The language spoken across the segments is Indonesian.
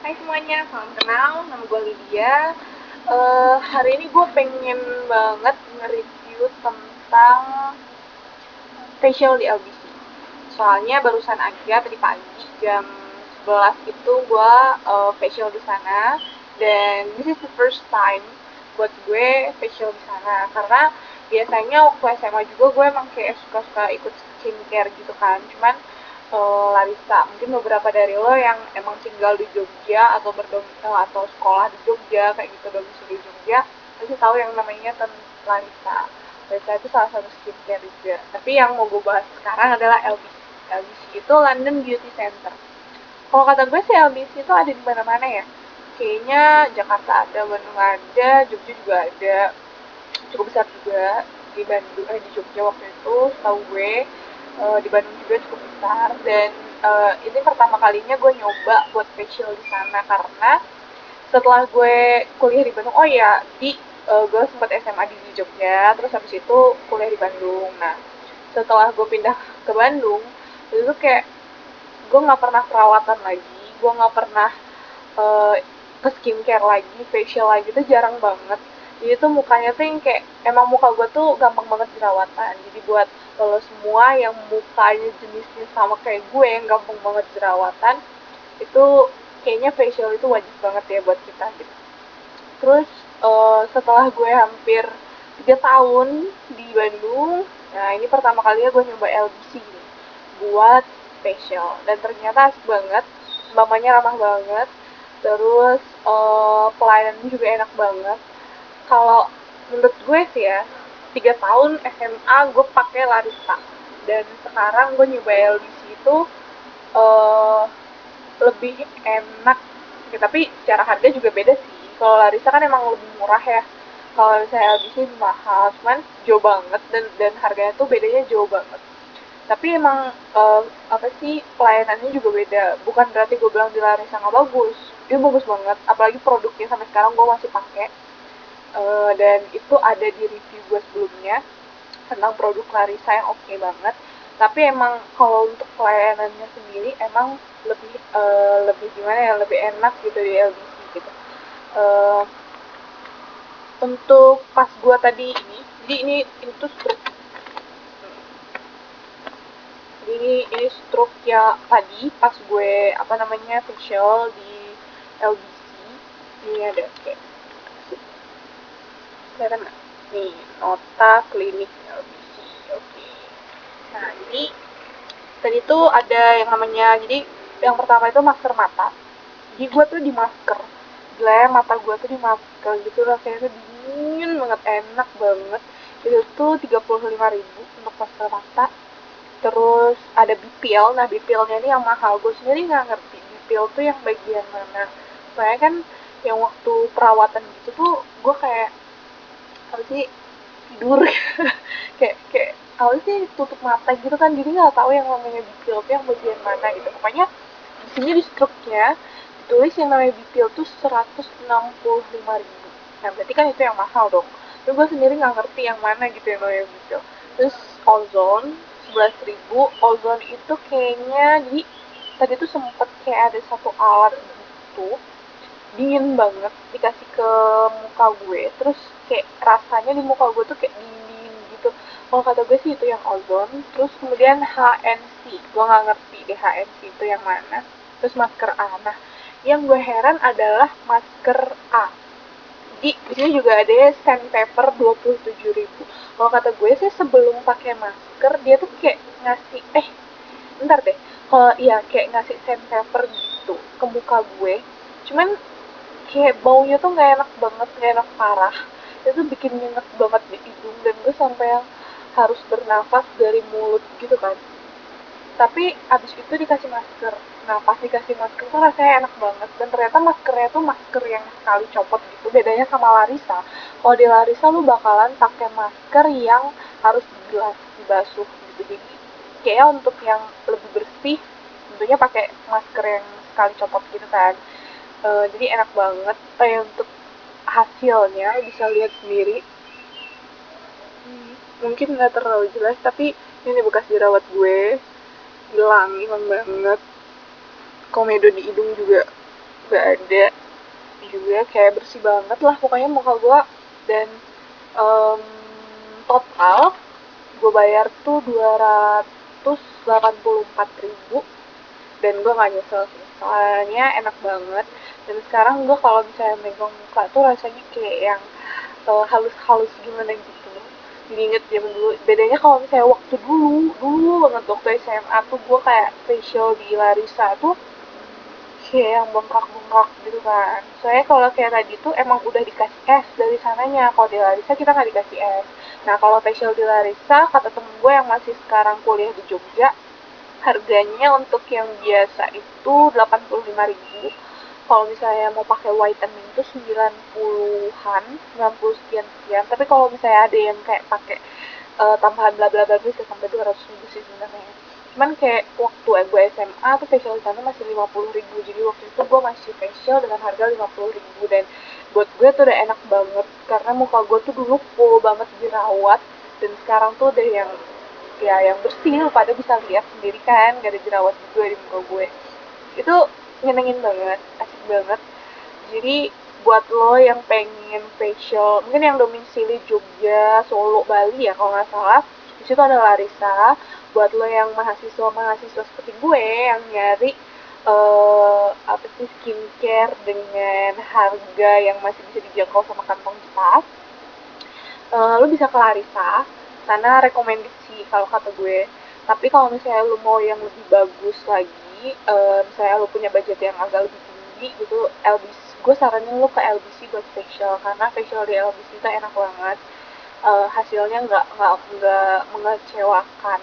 Hai semuanya, salam kenal, nama gue Lydia. Hari ini gue pengen banget nge-review tentang facial di LBC. Soalnya barusan aja tadi pagi jam 11 itu gue facial di sana, dan this is the first time buat gue facial di sana karena biasanya waktu SMA juga gue emang kayak suka-suka ikut skincare gitu kan. Cuman Larissa, mungkin beberapa dari lo yang emang tinggal di Jogja atau atau sekolah di Jogja kayak gitu, domisili di Jogja, pasti tahu yang namanya Larissa. Larissa itu salah satu skincare juga. Tapi yang mau gue bahas sekarang adalah LBC. LBC itu London Beauty Center. Kalau kata gue sih LBC itu ada di mana-mana ya. Kayaknya Jakarta ada, Bandung ada, Jogja juga ada, cukup besar juga di Bandung, di Jogja waktu itu tahu gue. Di Bandung juga cukup besar, dan ini pertama kalinya gue nyoba buat facial di sana karena setelah gue kuliah di Bandung, oh ya gue sempat SMA di Jogja, terus habis itu kuliah di Bandung. Nah, setelah gue pindah ke Bandung itu kayak gue nggak pernah perawatan lagi, gue nggak pernah uh, ke skincare lagi, facial lagi, itu jarang banget. Jadi tuh mukanya tuh yang kayak, emang muka gue tuh gampang banget jerawatan. Jadi buat lo semua yang mukanya jenisnya sama kayak gue yang gampang banget jerawatan, itu kayaknya facial itu wajib banget ya buat kita gitu. Terus setelah gue hampir 3 tahun di Bandung, nah ini pertama kalinya gue nyoba LBC nih buat facial, dan ternyata asik banget, mamanya ramah banget, terus pelayanannya juga enak banget. Kalau menurut gue sih ya, 3 tahun SMA gue pakai Larissa, dan sekarang gue nyoba LBC itu uh, lebih enak ya, tapi secara harga juga beda sih. Kalau Larissa kan emang lebih murah ya, kalau misalnya LBC lebih mahal, cuman jauh banget, dan harganya tuh bedanya jauh banget. Tapi emang apa sih, pelayanannya juga beda. Bukan berarti gue bilang di Larissa nggak bagus, dia bagus banget, apalagi produknya sampai sekarang gue masih pakai. Dan itu ada di review gue sebelumnya tentang produk Larissa yang oke banget. Tapi emang kalau untuk pelayanannya sendiri emang lebih gimana ya, lebih enak gitu di LBC gitu. Uh, untuk pas gue tadi ini, jadi ini tuh ini stroke ya tadi pas gue apa namanya facial di LBC. Ini ada kayak, kelihatan nggak nih, nota klinik LBC. Oke. Nah, jadi tadi tuh ada yang namanya, jadi yang pertama itu masker mata. Jadi gue tuh di masker, gila ya, mata gue tuh di masker gitu, rasanya tuh dingin banget, enak banget. Itu tuh 35.000 untuk masker mata. Terus ada BPL. Nah, BPL-nya ini yang mahal, gue sendiri nggak ngerti BPL tuh yang bagian mana. Soalnya kan yang waktu perawatan gitu tuh gue kayak apa sih, tidur kayak apa sih, tutup mata gitu kan, jadi nggak tahu yang namanya BPL tuh yang bagian mana gitu. Pokoknya di sini di struknya ditulis yang namanya BPL tuh 165.000. Nah, berarti kan itu yang mahal dong. Tapi gue sendiri nggak ngerti yang mana gitu yang namanya BPL. Terus ozone 11.000. Ozone itu kayaknya, jadi tadi tuh sempet kayak ada satu alat gitu, dingin banget, dikasih ke muka gue, terus kayak rasanya di muka gue tuh kayak dingin gitu. Kalau kata gue sih itu yang ozon. Terus kemudian HNC, gue nggak ngerti deh HNC itu yang mana. Terus masker A. Nah, yang gue heran adalah masker A. Jadi di sini juga ada sandpaper 27.000. Kalau kata gue sih sebelum pakai masker dia tuh kayak ngasih bentar deh, kalau iya kayak ngasih sandpaper gitu ke muka gue. Cuman kayak baunya tuh nggak enak banget, nggak enak parah. Itu bikin nyengat banget di hidung, dan gue sampai yang harus bernafas dari mulut gitu kan. Tapi abis itu dikasih masker. Nah, pas dikasih masker tuh rasanya enak banget, dan ternyata maskernya tuh masker yang sekali copot gitu. Bedanya sama Larissa, kalau di Larissa lu bakalan pakai masker yang harus dibilas, dibasuh gitu. Jadi kayak untuk yang lebih bersih tentunya pakai masker yang sekali copot gitu kan. Jadi enak banget. Untuk hasilnya bisa lihat sendiri. Mungkin nggak terlalu jelas, tapi ini bekas jerawat gue hilang banget. Komedo di hidung juga gak ada juga, kayak bersih banget lah pokoknya muka gue. Dan em, total gue bayar tuh 284.000 dan gue gak nyesel sih, soalnya enak banget. Dan sekarang gue kalau misalnya megang muka tuh rasanya kayak yang halus-halus gimana gitu, jadi inget zaman dulu. Bedanya kalau misalnya waktu dulu banget waktu SMA tuh gue kayak facial di Larissa tuh kayak yang bengkak-bengkak gitu kan. Soalnya kalau kayak tadi tuh emang udah dikasih es dari sananya. Kalau di Larissa kita nggak dikasih es. Nah kalau facial di Larissa, kata temen gue yang masih sekarang kuliah di Jogja, harganya untuk yang biasa itu 85.000. Kalau misalnya mau pakai whitening itu 90-an, 90 sekian sekian. Tapi kalau misalnya ada yang kayak pakai tambahan bla bla bla bisa sampai 200.000 sih sebenarnya. Cuman kayak waktu gue SMA tuh facial di sana masih 50.000, jadi waktu itu gue masih facial dengan harga 50.000. Dan buat gue tuh udah enak banget karena muka gue tuh dulu full banget jerawat, dan sekarang tuh udah yang ya yang bersih, lu pada bisa lihat sendiri kan gak ada jerawat juga di muka gue. Itu nyenengin banget, asik banget. Jadi buat lo yang pengen facial, mungkin yang domisili Jogja, Solo, Bali ya kalau nggak salah, di situ ada Larissa. Buat lo yang mahasiswa seperti gue yang nyari apa sih, skincare dengan harga yang masih bisa dijangkau sama kantong kita, lu bisa ke Larissa, sana recommended sih kalau kata gue. Tapi kalau misalnya lu mau yang lebih bagus lagi, misalnya lu punya budget yang agak lebih tinggi gitu, LBC, gue saranin lu ke LBC buat facial karena facial di LBC itu enak banget. Hasilnya nggak mengecewakan.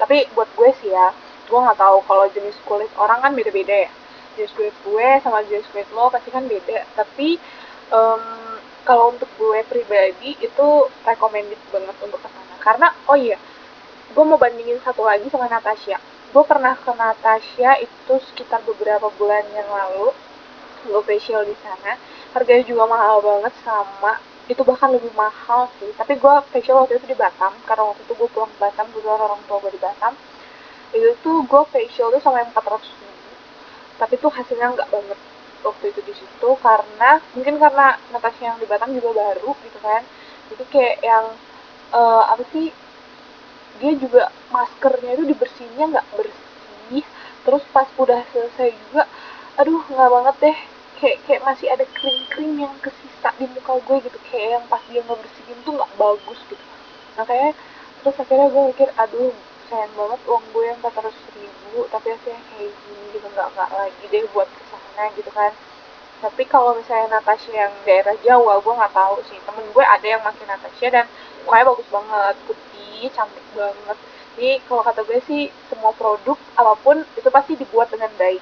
Tapi buat gue sih ya, gue nggak tahu kalau jenis kulit orang kan beda-beda ya. Jenis kulit gue sama jenis kulit lo pasti kan beda. Tapi um, kalau untuk gue pribadi itu recommended banget untuk kesana. Karena oh iya, gue mau bandingin satu lagi sama Natasha. Gue pernah ke Natasha itu sekitar beberapa bulan yang lalu, gue facial di sana. Harganya juga mahal banget, sama itu bahkan lebih mahal sih. Tapi gue facial waktu itu di Batam karena waktu itu gue pulang ke Batam, kebetulan orang tua gue di Batam. Itu tuh gue facial tuh sama yang 400.000, tapi tuh hasilnya nggak banget waktu itu di situ karena mungkin karena Natasha yang di Batam juga baru gitu kan. Jadi kayak yang apa sih, dia juga maskernya itu dibersihinnya nggak bersih. Terus pas udah selesai juga, aduh nggak banget deh, kayak masih ada kering-kering yang kesisa di muka gue gitu, kayak yang pas dia ngebersihin tuh nggak bagus gitu. Nah kayak terus akhirnya gue mikir, aduh sayang banget uang gue yang 400.000 tapi hasilnya kayak gini gitu, nggak lagi deh buat kesana gitu kan. Tapi kalau misalnya Natasha yang daerah Jawa, gue nggak tahu sih, temen gue ada yang makin Natasha dan mukanya bagus banget, putih, cantik banget. Jadi kalau kata gue sih, semua produk apapun itu pasti dibuat dengan baik,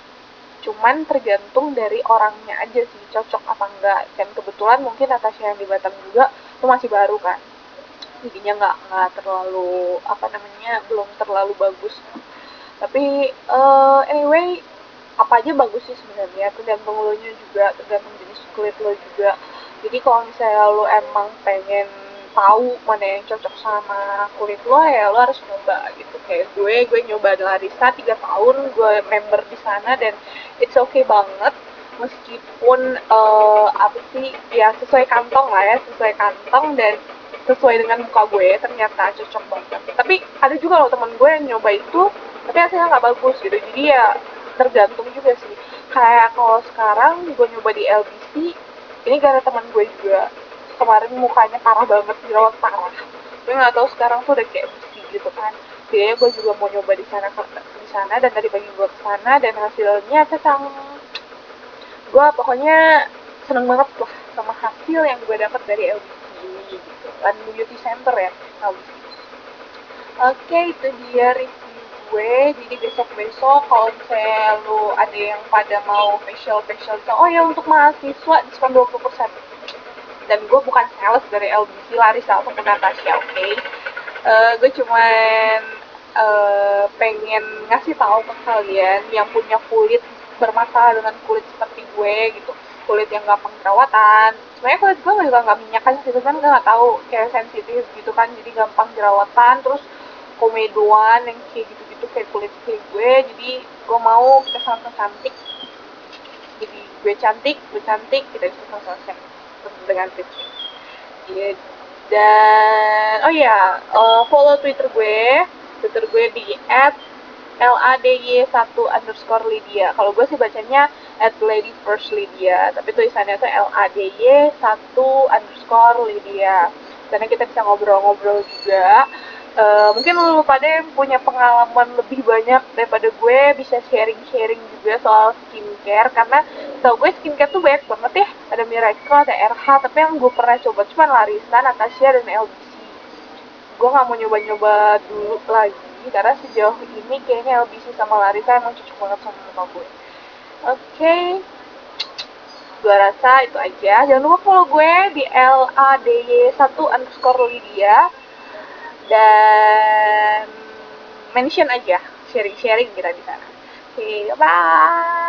cuman tergantung dari orangnya aja sih cocok apa enggak. Dan kebetulan mungkin Natasha yang di Batam juga itu masih baru kan, jadinya nggak terlalu apa namanya, belum terlalu bagus. Tapi anyway, apa aja bagus sih sebenarnya, tergantung lo nya juga, tergantung jenis kulit lo juga. Jadi kalau misalnya lo emang pengen tahu mana yang cocok sama kulit lo, ya lo harus nyoba gitu. Kayak gue nyoba Larissa 3 tahun gue member di sana, dan it's okay banget. Meskipun apa sih ya, sesuai kantong lah ya, sesuai kantong dan sesuai dengan muka gue, ternyata cocok banget. Tapi ada juga loh teman gue yang nyoba itu tapi hasilnya nggak bagus gitu. Jadi ya tergantung juga sih. Kayak kalau sekarang gue nyoba di LBC ini karena teman gue juga kemarin mukanya parah banget, jerawat parah. Gue nggak tahu sekarang tuh udah kayak bersih gitu kan. Jadi gue juga mau nyoba di sana dan tadi pagi gue kesana dan hasilnya cacang. Gue pokoknya seneng banget lah sama hasil yang gue dapat dari LBC ini gitu. London Beauty Center ya, LBC. Oke, itu dia review gue. Jadi besok-besok kalau misalnya lu ada yang pada mau facial-facial, oh ya untuk mahasiswa diskon 20%. Dan gue bukan sales dari LBC, Larissa ataupun Natasha, oke? Gue cuman pengen ngasih tahu ke kalian yang punya kulit bermasalah dengan kulit seperti gue gitu, kulit yang gampang jerawatan. Sebenarnya kulit gue juga nggak minyakan sih, kan gue nggak tahu, kayak sensitif gitu kan, jadi gampang jerawatan, terus komedoan yang kayak gitu-gitu, kayak kulit kayak gue. Jadi gue mau kita sama cantik Jadi gue cantik, lu cantik, kita bisa selesai dengan tipsnya. Yeah. Dan oh ya, follow Twitter gue di @lady1_lydia. Kalau gue sih bacanya @ladyfirstlydia, tapi tulisannya tuh lady1_lydia. Karena kita bisa ngobrol-ngobrol juga. Mungkin lu pada punya pengalaman lebih banyak daripada gue, bisa sharing-sharing juga soal skincare, karena tau gue skincare tuh banyak banget ya, ada Miracle, ada RH, tapi yang gue pernah coba cuma Larissa, Natasha, dan LBC. Gue gak mau nyoba-nyoba dulu lagi, karena sejauh ini kayaknya LBC sama Larissa emang cocok banget sama muka gue. Oke, gue rasa itu aja. Jangan lupa follow gue di lady1_lydia, dan mention aja, sharing-sharing kita di sana. Oke, bye.